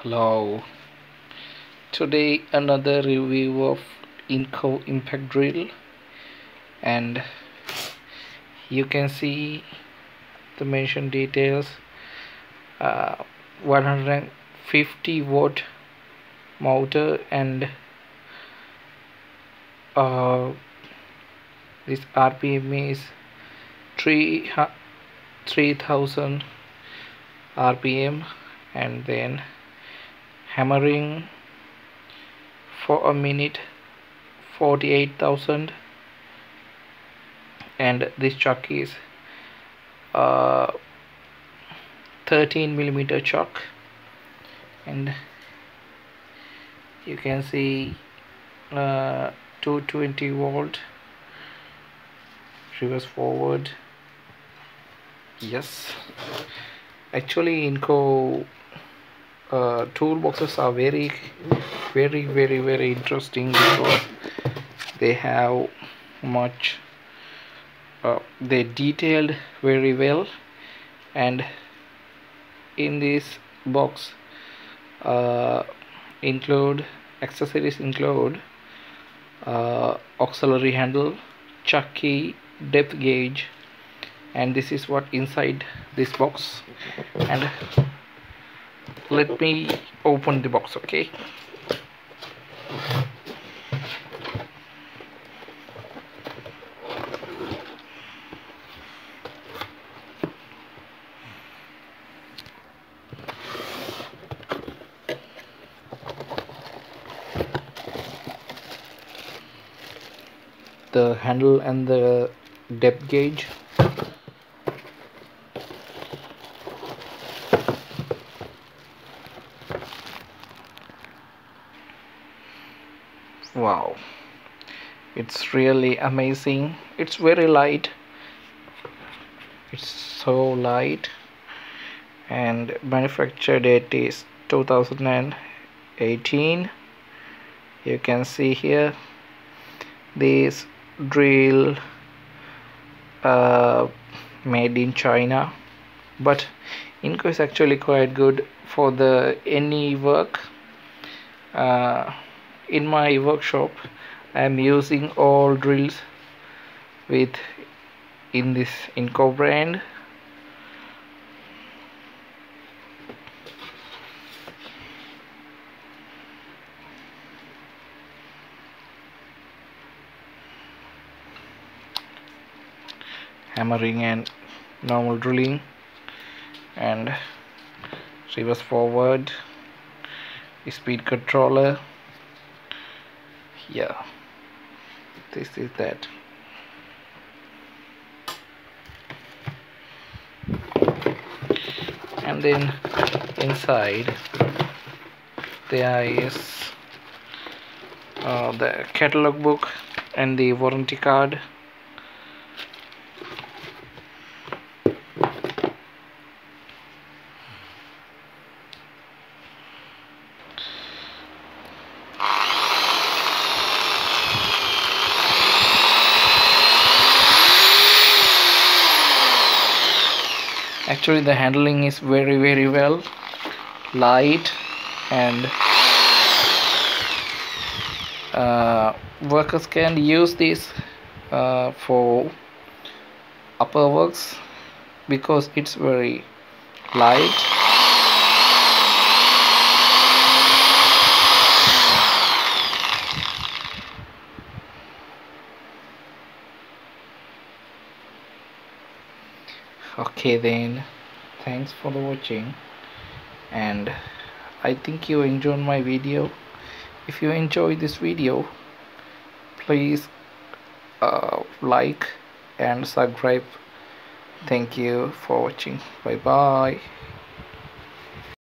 Hello. Today another review of INGCO impact drill, and you can see the mentioned details. 150-watt motor, and this RPM is 3000 RPM, and then hammering for a minute 48,000, and this chuck is 13mm chuck, and you can see 220-volt reverse forward. Yes, actually INGCO toolboxes are very interesting because they have much they detailed very well, and in this box accessories include auxiliary handle, chuck key, depth gauge, and this is what inside this box. And let me open the box. Okay, the handle and the depth gauge. Wow, it's really amazing. It's very light. It's so light, and manufacture date is 2018. You can see here this drill made in China, but INGCO is actually quite good for the any work. In my workshop I am using all drills with in this INGCO brand. Hammering and normal drilling, and reverse forward, speed controller. Yeah, this is that. And then inside there is the catalog book and the warranty card. Actually the handling is very well light, and workers can use this for upper works because it's very light. Okay then, thanks for the watching, and I think you enjoyed my video. If you enjoyed this video, please like and subscribe. Thank you for watching. Bye bye.